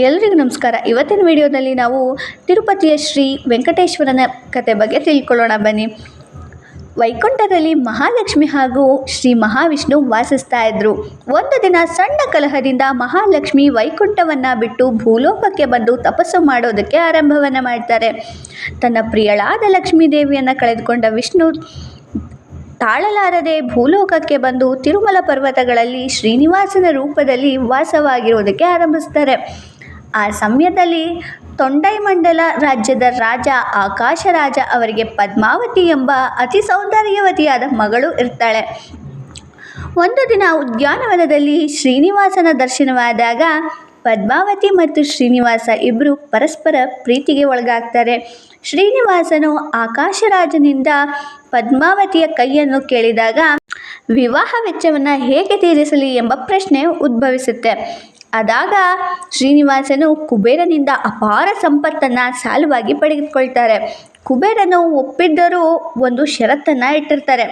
ಎಲ್ರಿಗೂ ನಮಸ್ಕಾರ. ಇವತ್ತಿನ ವಿಡಿಯೋದಲ್ಲಿ ನಾವು ತಿರುಪತಿಯ ಶ್ರೀ ವೆಂಕಟೇಶ್ವರನ ಕತೆ ಬಗ್ಗೆ ತಿಳ್ಕೊಳ್ಳೋಣ ಬನ್ನಿ. ವೈಕುಂಠದಲ್ಲಿ ಮಹಾಲಕ್ಷ್ಮಿ ಹಾಗೂ ಶ್ರೀ ಮಹಾವಿಷ್ಣು ವಾಸಿಸ್ತಾ ಇದ್ರು. ಒಂದು ದಿನ ಸಣ್ಣ ಕಲಹದಿಂದ ಮಹಾಲಕ್ಷ್ಮಿ ವೈಕುಂಠವನ್ನು ಬಿಟ್ಟು ಭೂಲೋಕಕ್ಕೆ ಬಂದು ತಪಸ್ಸು ಮಾಡೋದಕ್ಕೆ ಆರಂಭವನ್ನು ಮಾಡ್ತಾರೆ. ತನ್ನ ಪ್ರಿಯಳಾದ ಲಕ್ಷ್ಮೀ ದೇವಿಯನ್ನು ಕಳೆದುಕೊಂಡ ವಿಷ್ಣು ತಾಳಲಾರದೆ ಭೂಲೋಕಕ್ಕೆ ಬಂದು ತಿರುಮಲ ಪರ್ವತಗಳಲ್ಲಿ ಶ್ರೀನಿವಾಸನ ರೂಪದಲ್ಲಿ ವಾಸವಾಗಿರೋದಕ್ಕೆ ಆರಂಭಿಸ್ತಾರೆ. ಆ ಸಮಯದಲ್ಲಿ ತೊಂಡೈಮಂಡಲ ರಾಜ್ಯದ ರಾಜ ಆಕಾಶರಾಜ ಅವರಿಗೆ ಪದ್ಮಾವತಿ ಎಂಬ ಅತಿ ಸೌಂದರ್ಯವತಿಯಾದ ಮಗಳು ಇರ್ತಾಳೆ. ಒಂದು ದಿನ ಉದ್ಯಾನವನದಲ್ಲಿ ಶ್ರೀನಿವಾಸನ ದರ್ಶನವಾದಾಗ ಪದ್ಮಾವತಿ ಮತ್ತು ಶ್ರೀನಿವಾಸ ಇಬ್ಬರು ಪರಸ್ಪರ ಪ್ರೀತಿಗೆ ಒಳಗಾಗ್ತಾರೆ. ಶ್ರೀನಿವಾಸನು ಆಕಾಶರಾಜನಿಂದ ಪದ್ಮಾವತಿಯ ಕೈಯನ್ನು ಕೇಳಿದಾಗ ವಿವಾಹ ವೆಚ್ಚವನ್ನು ಹೇಗೆ ತೀರಿಸಲಿ ಎಂಬ ಪ್ರಶ್ನೆ ಉದ್ಭವಿಸುತ್ತೆ. ಆದಾಗ ಶ್ರೀನಿವಾಸನು ಕುಬೇರನಿಂದ ಅಪಾರ ಸಂಪತ್ತನ್ನು ಸಾಲವಾಗಿ ಪಡೆದುಕೊಳ್ತಾರೆ. ಕುಬೇರನು ಒಪ್ಪಿದ್ದರೂ ಒಂದು ಷರತ್ತನ್ನು ಇಟ್ಟಿರ್ತಾರೆ.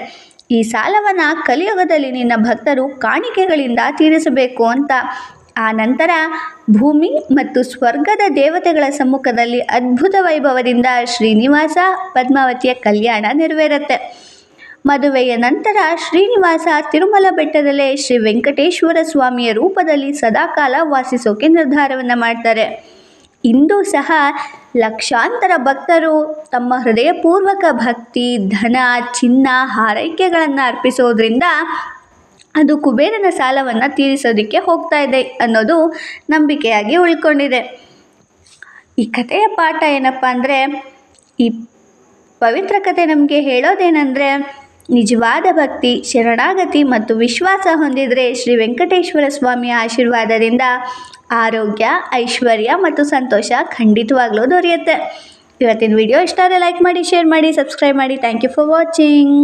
ಈ ಸಾಲವನ್ನು ಕಲಿಯುಗದಲ್ಲಿ ನಿನ್ನ ಭಕ್ತರು ಕಾಣಿಕೆಗಳಿಂದ ತೀರಿಸಬೇಕು ಅಂತ. ಆ ನಂತರ ಭೂಮಿ ಮತ್ತು ಸ್ವರ್ಗದ ದೇವತೆಗಳ ಸಮ್ಮುಖದಲ್ಲಿ ಅದ್ಭುತ ವೈಭವದಿಂದ ಶ್ರೀನಿವಾಸ ಪದ್ಮಾವತಿಯ ಕಲ್ಯಾಣ ನೆರವೇರುತ್ತೆ. ಮದುವೆಯ ನಂತರ ಶ್ರೀನಿವಾಸ ತಿರುಮಲ ಬೆಟ್ಟದಲ್ಲೇ ಶ್ರೀ ವೆಂಕಟೇಶ್ವರ ಸ್ವಾಮಿಯ ರೂಪದಲ್ಲಿ ಸದಾಕಾಲ ವಾಸಿಸೋಕೆ ನಿರ್ಧಾರವನ್ನು ಮಾಡ್ತಾರೆ. ಇಂದು ಸಹ ಲಕ್ಷಾಂತರ ಭಕ್ತರು ತಮ್ಮ ಹೃದಯಪೂರ್ವಕ ಭಕ್ತಿ, ಧನ, ಚಿನ್ನ, ಹಾರೈಕೆಗಳನ್ನು ಅರ್ಪಿಸೋದ್ರಿಂದ ಅದು ಕುಬೇರನ ಸಾಲವನ್ನು ತೀರಿಸೋದಕ್ಕೆ ಹೋಗ್ತಾ ಇದೆ ಅನ್ನೋದು ನಂಬಿಕೆಯಾಗಿ ಉಳ್ಕೊಂಡಿದೆ. ಈ ಕಥೆಯ ಪಾಠ ಏನಪ್ಪ ಅಂದರೆ, ಈ ಪವಿತ್ರ ಕಥೆ ನಮಗೆ ಹೇಳೋದೇನೆಂದರೆ, ನಿಜವಾದ ಭಕ್ತಿ, ಶರಣಾಗತಿ ಮತ್ತು ವಿಶ್ವಾಸ ಹೊಂದಿದರೆ ಶ್ರೀ ವೆಂಕಟೇಶ್ವರ ಸ್ವಾಮಿಯ ಆಶೀರ್ವಾದದಿಂದ ಆರೋಗ್ಯ, ಐಶ್ವರ್ಯ ಮತ್ತು ಸಂತೋಷ ಖಂಡಿತವಾಗ್ಲೂ ದೊರೆಯುತ್ತೆ. ಇವತ್ತಿನ ವಿಡಿಯೋ ಇಷ್ಟ ಆದರೆ ಲೈಕ್ ಮಾಡಿ, ಶೇರ್ ಮಾಡಿ, ಸಬ್ಸ್ಕ್ರೈಬ್ ಮಾಡಿ. Thank you for watching.